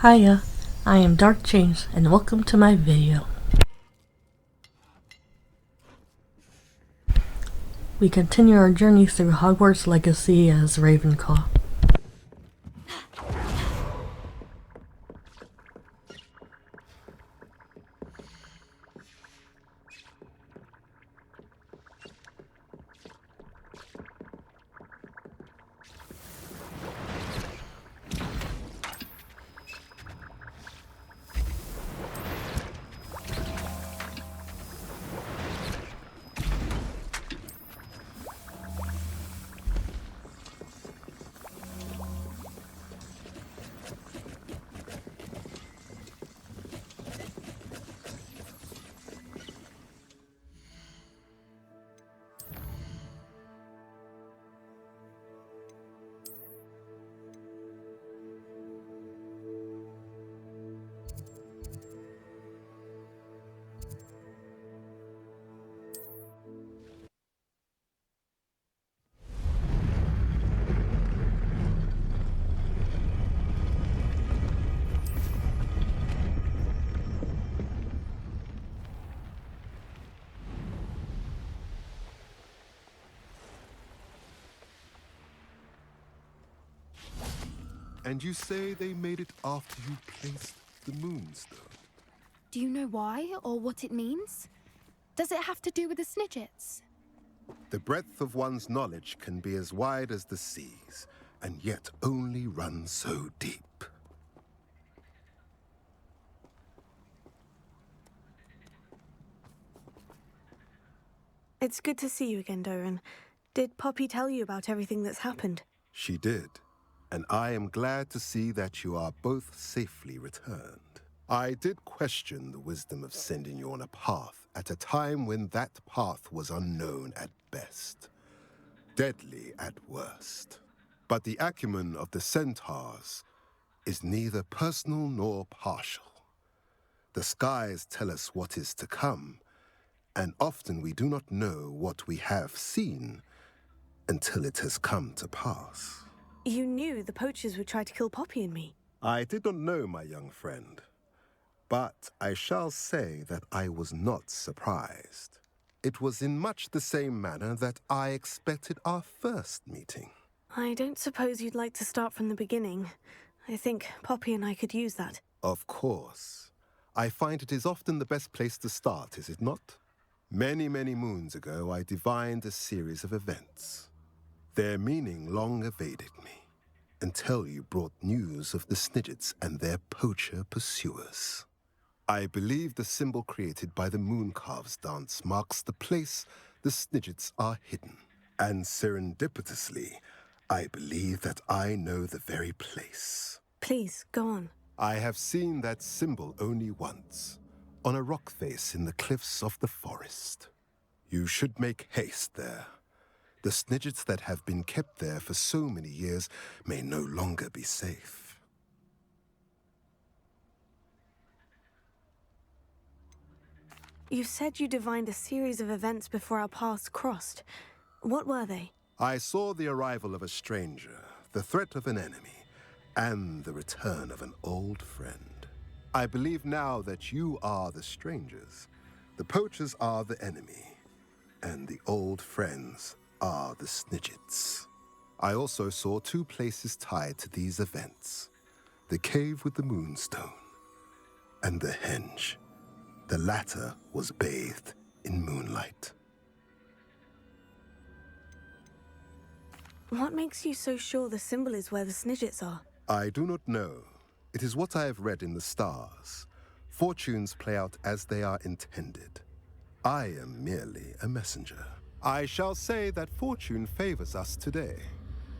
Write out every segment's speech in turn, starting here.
Hiya, I am Dark Chains, and welcome to my video. We continue our journey through Hogwarts Legacy as Ravenclaw. And you say they made it after you placed the moonstone? Do you know why, or what it means? Does it have to do with the Snidgets? The breadth of one's knowledge can be as wide as the seas, and yet only run so deep. It's good to see you again, Doran. Did Poppy tell you about everything that's happened? She did, and I am glad to see that you are both safely returned. I did question the wisdom of sending you on a path at a time when that path was unknown at best, deadly at worst. But the acumen of the centaurs is neither personal nor partial. The skies tell us what is to come, and often we do not know what we have seen until it has come to pass. You knew the poachers would try to kill Poppy and me. I did not know, my young friend, but I shall say that I was not surprised. It was in much the same manner that I expected our first meeting. I don't suppose you'd like to start from the beginning. I think Poppy and I could use that. Of course. I find it is often the best place to start, is it not? Many, many moons ago, I divined a series of events. Their meaning long evaded me, until you brought news of the Snidgets and their poacher pursuers. I believe the symbol created by the Mooncalves dance marks the place the Snidgets are hidden. And serendipitously, I believe that I know the very place. Please, go on. I have seen that symbol only once, on a rock face in the cliffs of the forest. You should make haste there. The Snidgets that have been kept there for so many years may no longer be safe. You said you divined a series of events before our paths crossed. What were they? I saw the arrival of a stranger, the threat of an enemy, and the return of an old friend. I believe now that you are the strangers, the poachers are the enemy, and the old friends are the Snidgets. I also saw two places tied to these events: the cave with the moonstone and the henge. The latter was bathed in moonlight. What makes you so sure the symbol is where the Snidgets are? I do not know. It is what I have read in the stars. Fortunes play out as they are intended. I am merely a messenger. I shall say that fortune favors us today.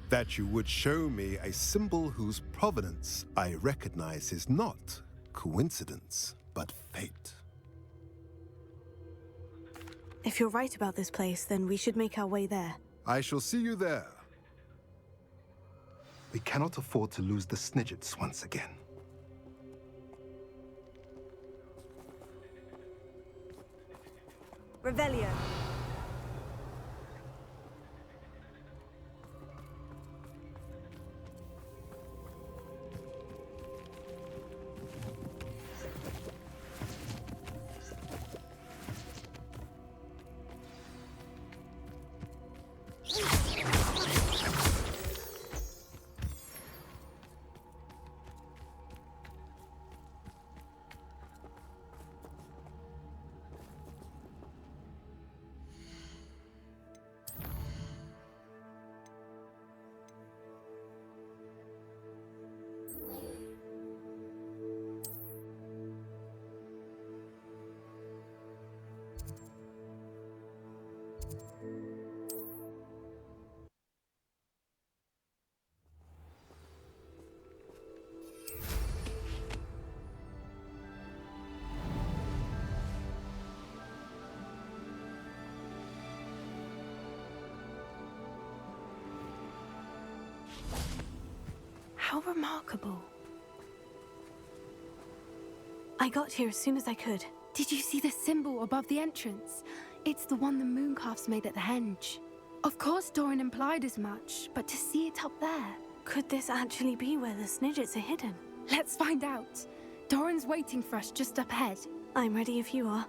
That you would show me a symbol whose provenance I recognize is not coincidence, but fate. If you're right about this place, then we should make our way there. I shall see you there. We cannot afford to lose the Snidgets once again. Revelio. How remarkable. I got here as soon as I could. Did you see the symbol above the entrance? It's the one the mooncalfs made at the henge. Of course Doran implied as much, but to see it up there... Could this actually be where the Snidgets are hidden? Let's find out. Doran's waiting for us just up ahead. I'm ready if you are.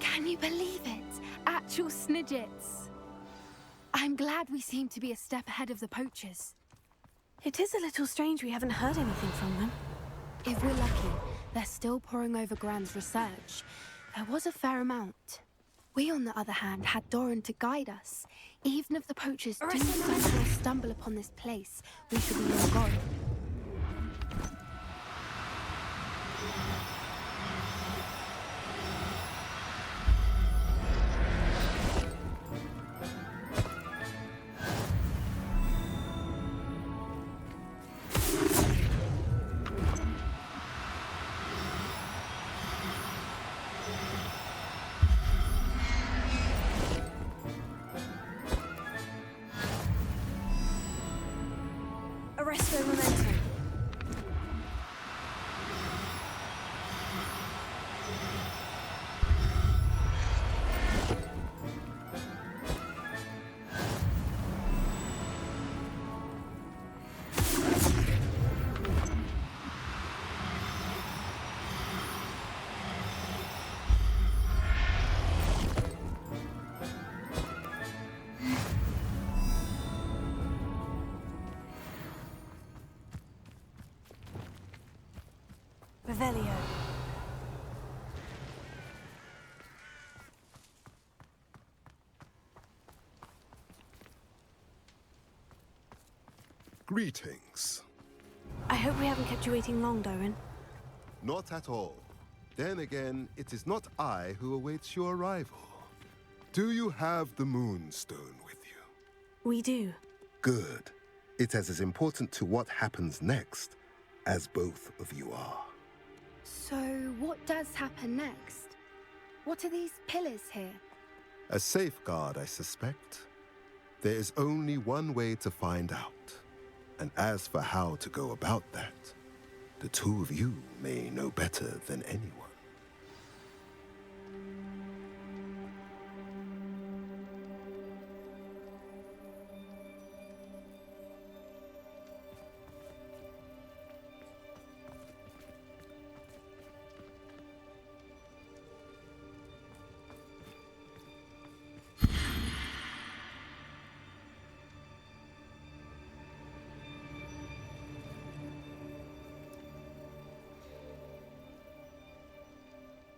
Can you believe it? Actual Snidgets. I'm glad we seem to be a step ahead of the poachers. It is a little strange we haven't heard anything from them. If we're lucky, they're still poring over Gran's research. There was a fair amount. We, on the other hand, had Doran to guide us. Even if the poachers do somehow stumble upon this place, we should be long gone. Arresto momentum. Revelio. Greetings. I hope we haven't kept you waiting long, Doran. Not at all. Then again, it is not I who awaits your arrival. Do you have the Moonstone with you? We do. Good. It is as important to what happens next as both of you are. So, what does happen next? What are these pillars here? A safeguard, I suspect. There is only one way to find out. And as for how to go about that, the two of you may know better than anyone.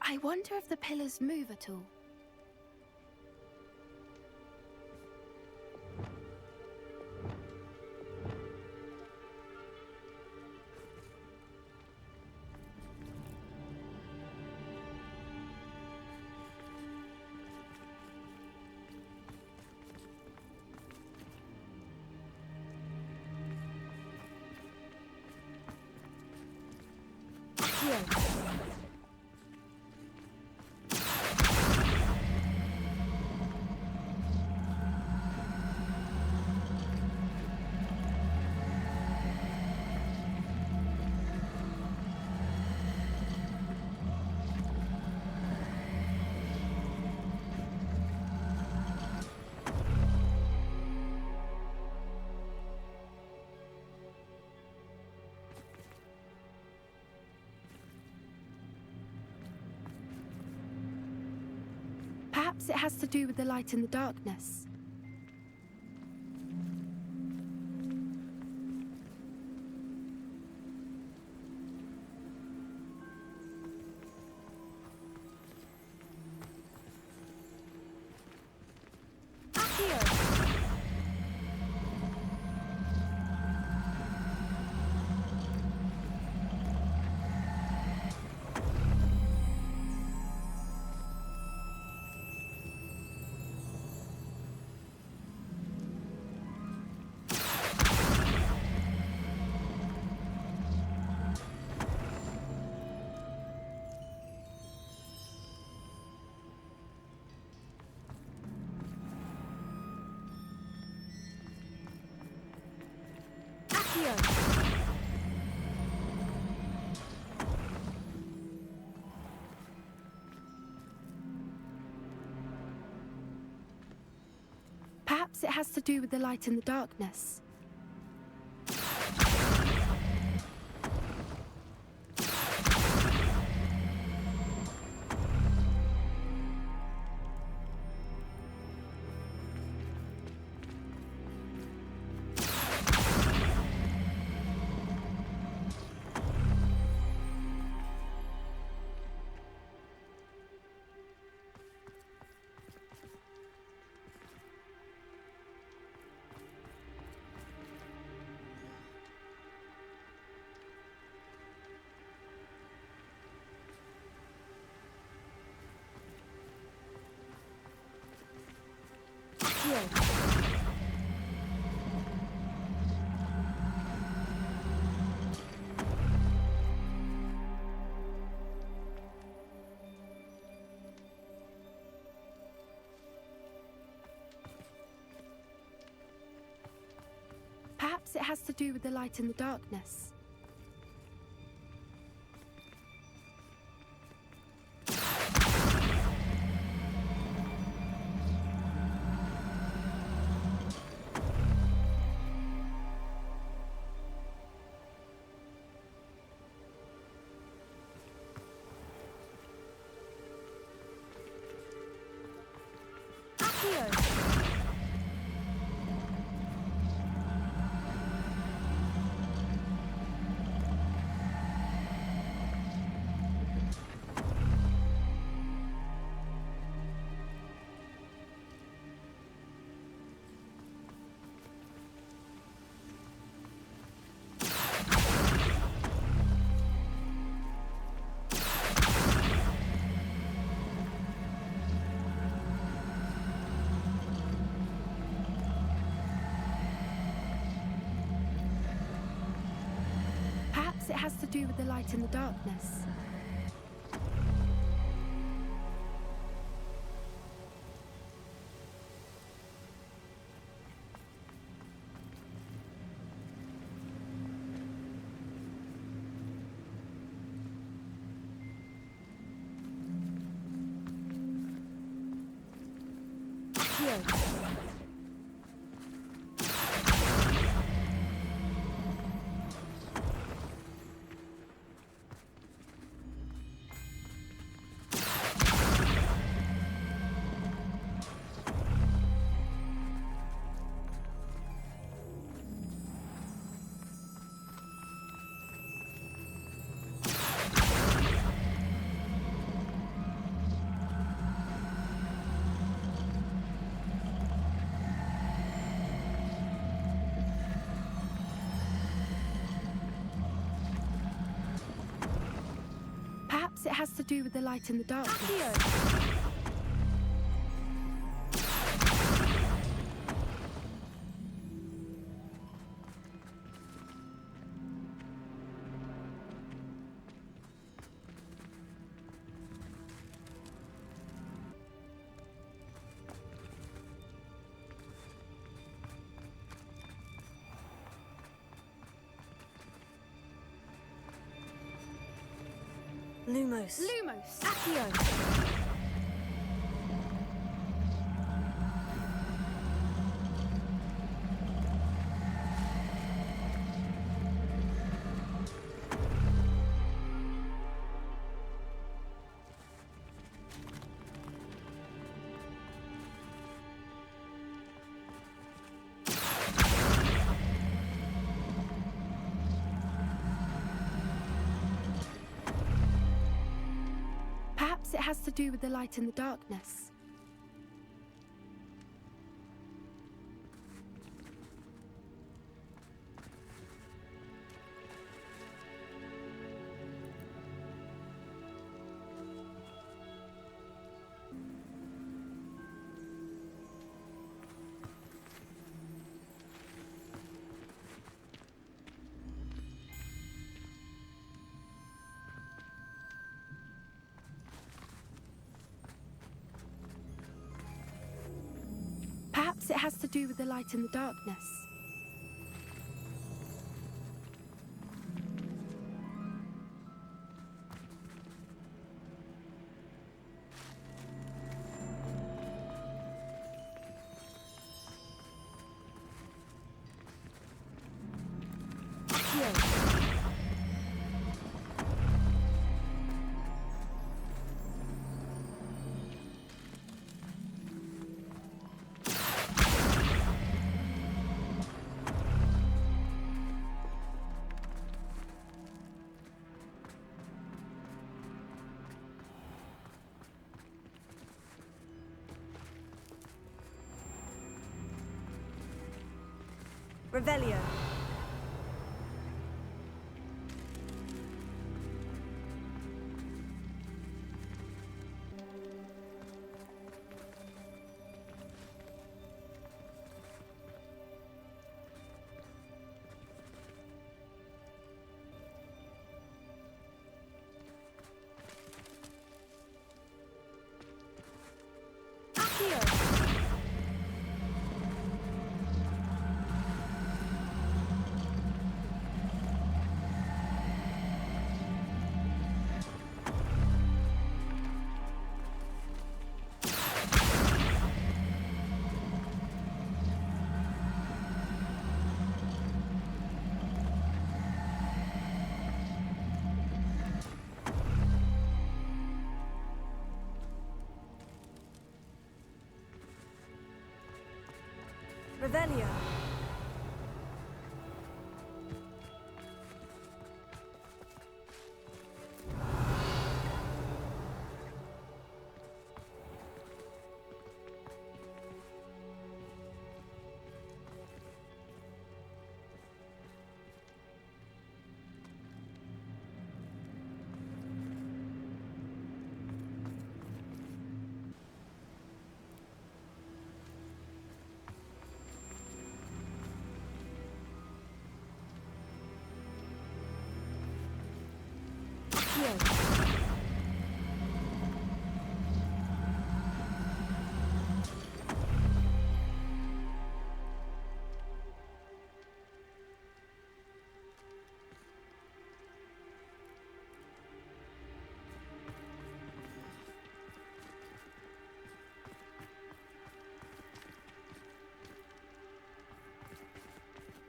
I wonder if the pillars move at all. Here. Perhaps it has to do with the light in the darkness. Perhaps it has to do with the light and the darkness. Perhaps it has to do with the light and the darkness. Perhaps it has to do with the light and the darkness. Perhaps it has to do with the light and the darkness. Lumos. Lumos! Accio. Perhaps it has to do with the light and the darkness. Perhaps it has to do with the light and the darkness. Accio. Revelio. Accio. Revelio.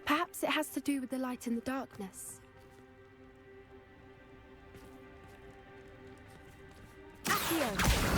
Perhaps it has to do with the light in the darkness. Accio.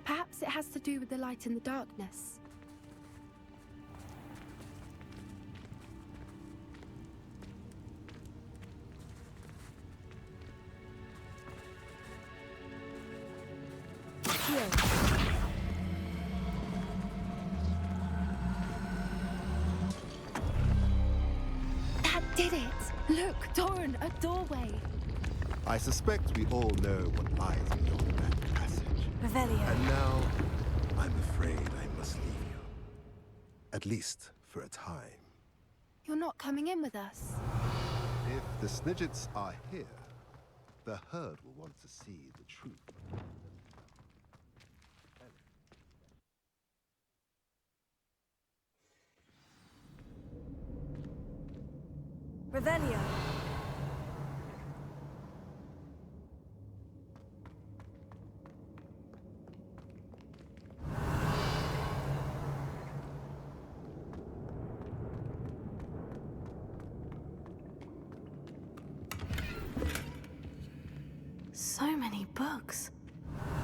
Perhaps it has to do with the light in the darkness. That did it! Look, Doran, a doorway. I suspect we all know what lies beyond that passage. Revelio. And now, I'm afraid I must leave you. At least for a time. You're not coming in with us. If the Snidgets are here, the herd will want to see the truth. Revelio. So many books.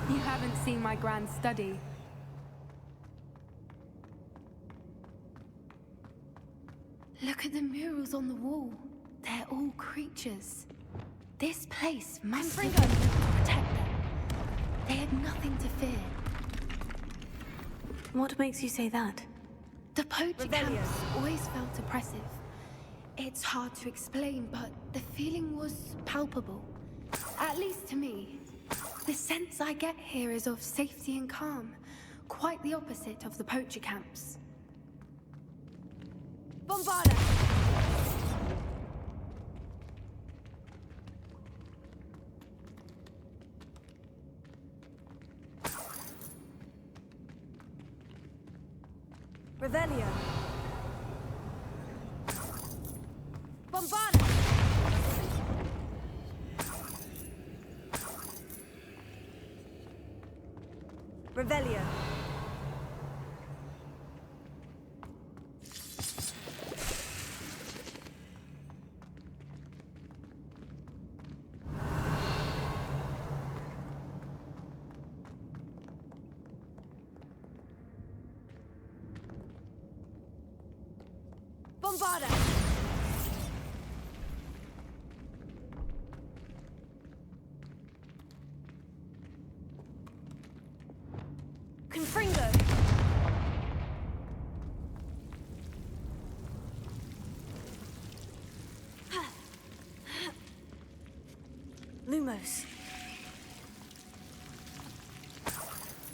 You haven't seen my grand study. Look at the murals on the wall. They're all creatures. This place must have been built to protect them. They had nothing to fear. What makes you say that? The poacher camps always felt oppressive. It's hard to explain, but the feeling was palpable. At least to me. The sense I get here is of safety and calm. Quite the opposite of the poacher camps. Bombarda! Revelio. Bombarda! Revelio. Bombarda! Confringo! Lumos.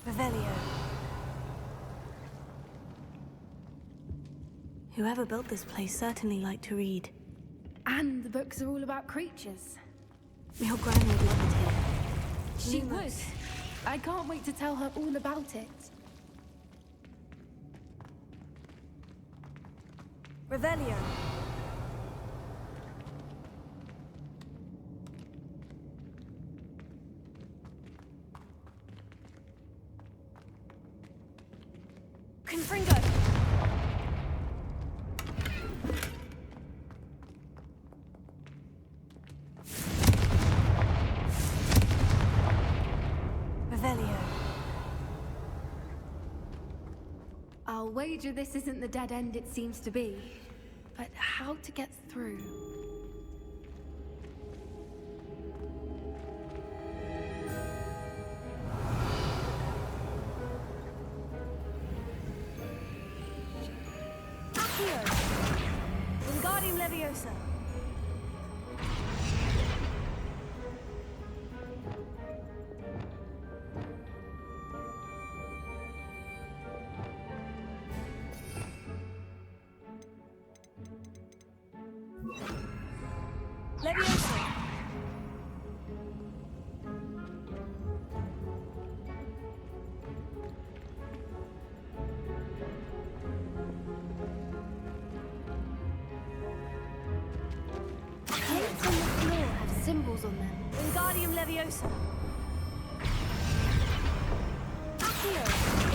Revelio. Whoever built this place certainly liked to read. And the books are all about creatures. Your gran would love it here. She Lumos. would. I can't wait to tell her all about it. Revelio. Confringo. Revelio. I'll wager this isn't the dead end it seems to be. But how to get through? Accio. Wingardium Leviosa. Leviosa. Plates on the floor have symbols on them. Wingardium Leviosa. Accio.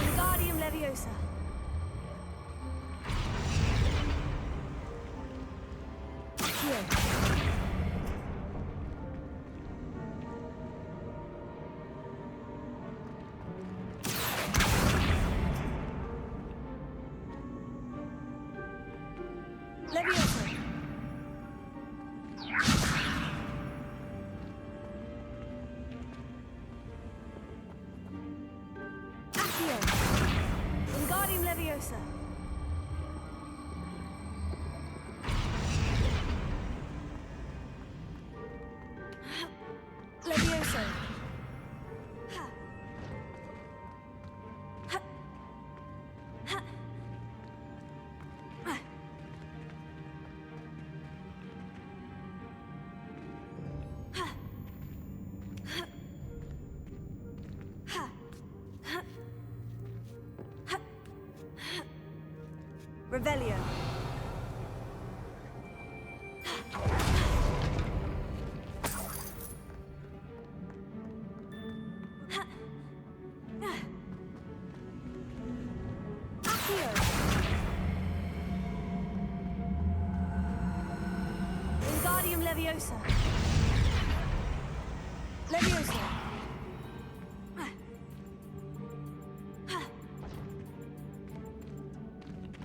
Wingardium Leviosa. Accio. Leviosa. Accio. Wingardium Leviosa. Leviosa. Ha. Ha. Ha. Ha. Ha. Ha. Ha. Ha. Revelio. Accio. Wingardium Leviosa. Leviosa. Ha. Ha.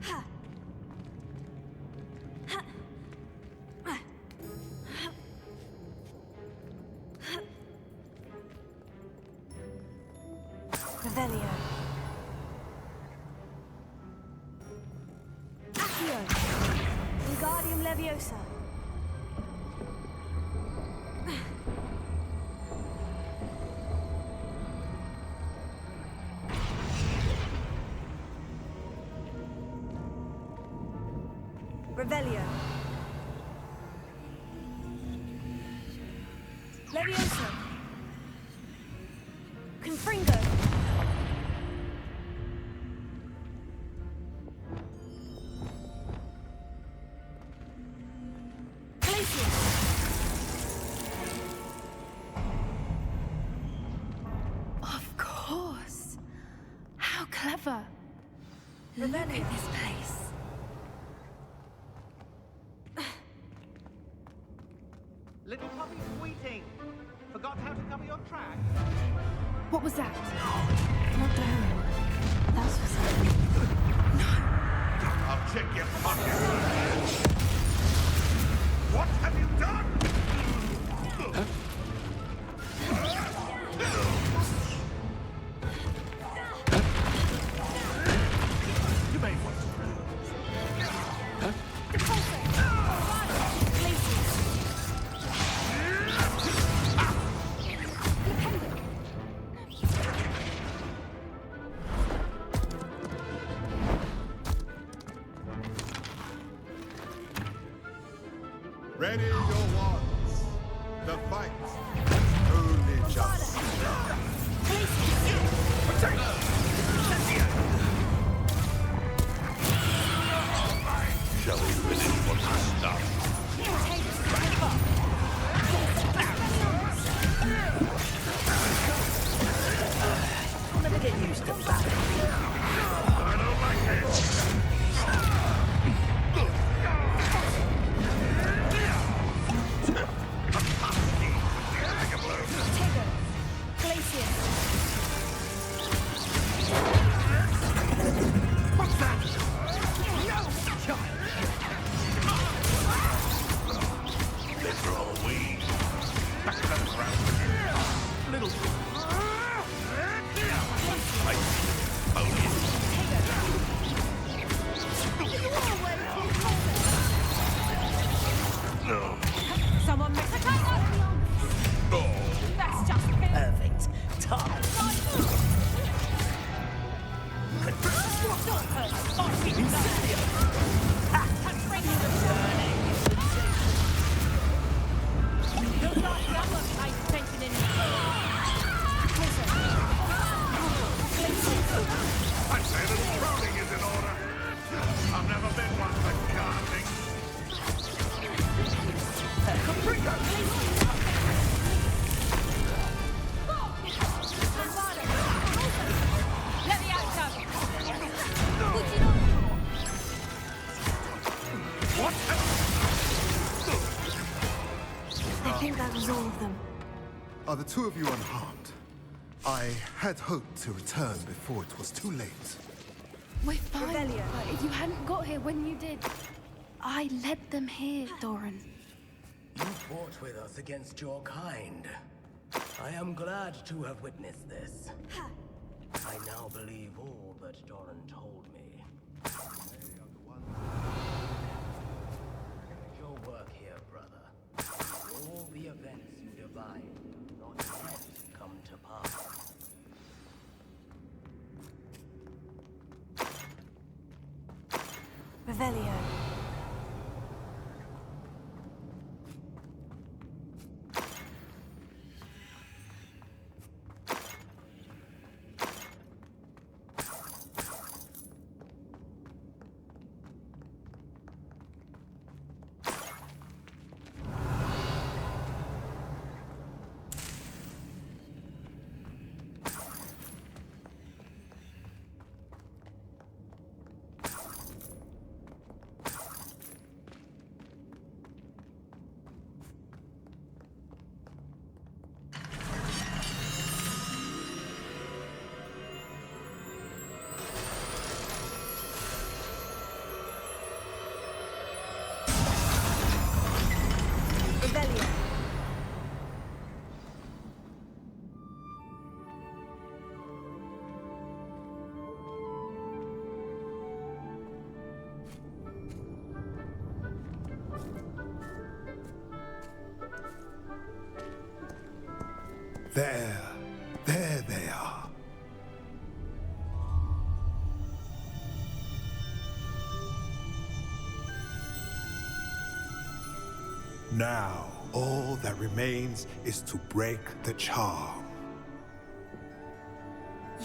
Ha. Ha. Ha. Ha. Revelio. Accio. Wingardium Leviosa. Revelio. Leviosa. Confringo. Glacius. Of course. How clever. Look Revelio. at this place. Little puppy sweeting. Forgot how to cover your track? What was that? Not Doran. That's for something. I'll check your pocket. What have you done? You may want to Ready your wands. The fight has only just begun. Shall we finish what's stuff? I'll never get used to that. I don't like it. Literal weed. Back to the ground. Little. No. Someone mix a tiger. Oh. That's just Perfect. Time. I'd say that drowning is in order. I've never been one for gardening. I think that was all of them. Are the two of you unharmed? I had hoped to return before it was too late. We're fine. Revelio. But if you hadn't got here when you did, I led them here, Doran. You fought with us against your kind. I am glad to have witnessed this. I now believe all that Doran told me. Your work here, brother. All the events you divine not yet come to pass. Revelio. There they are. Now, all that remains is to break the charm.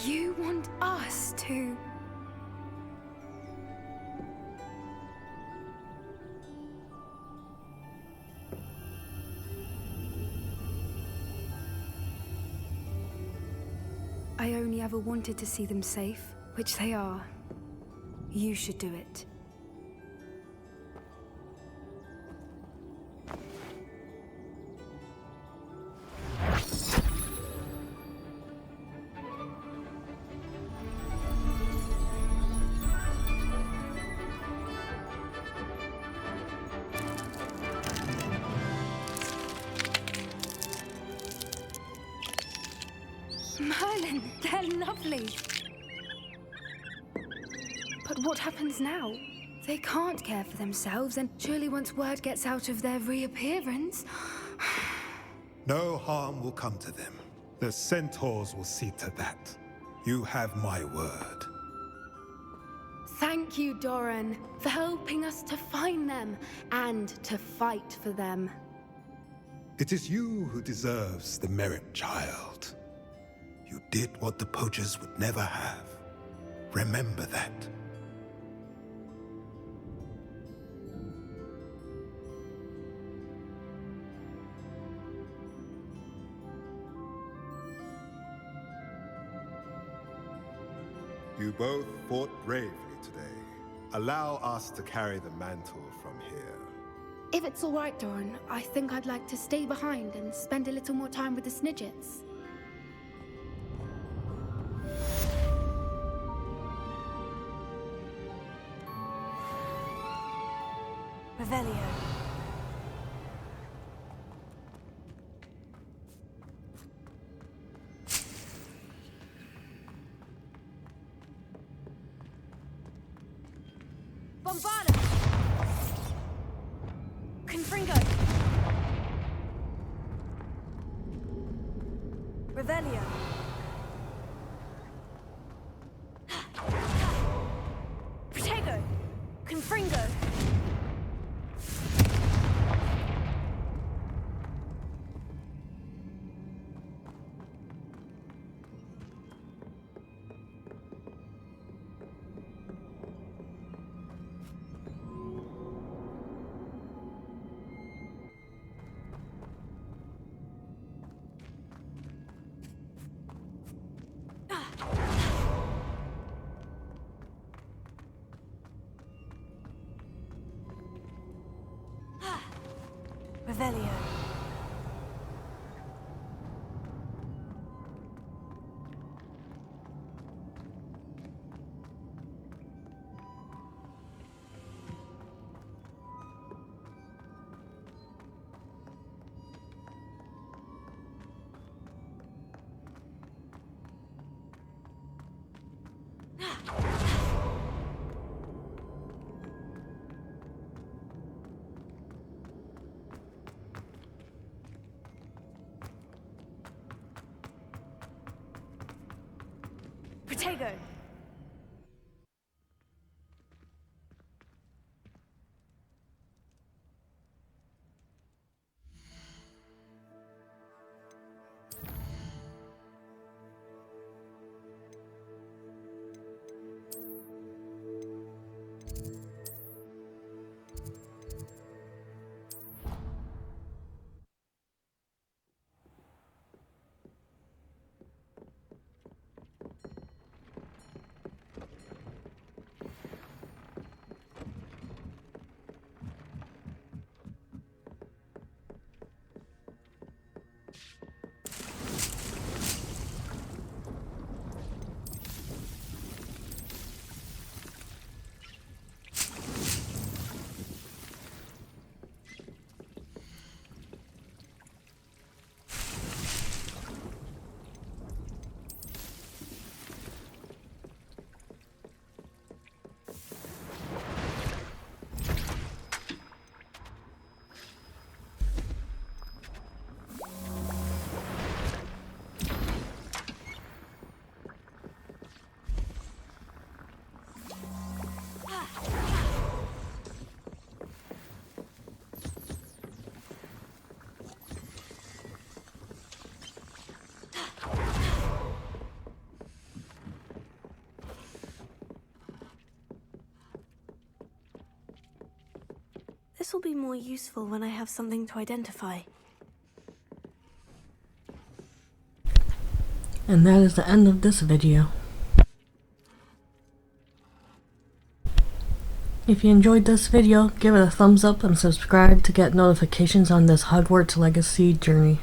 You want us to... I only ever wanted to see them safe, which they are. You should do it. Merlin, they're lovely. But what happens now? They can't care for themselves, and surely once word gets out of their reappearance... No harm will come to them. The centaurs will see to that. You have my word. Thank you, Doran, for helping us to find them and to fight for them. It is you who deserves the merit, child. You did what the poachers would never have. Remember that. You both fought bravely today. Allow us to carry the mantle from here. If it's all right, Doran, I think I'd like to stay behind and spend a little more time with the Snidgets. Revelio. Bombarda! Confringo! Revelio. Protego! Confringo! Revelio. Protego! This will be more useful when I have something to identify. And that is the end of this video. If you enjoyed this video, give it a thumbs up and subscribe to get notifications on this Hogwarts Legacy journey.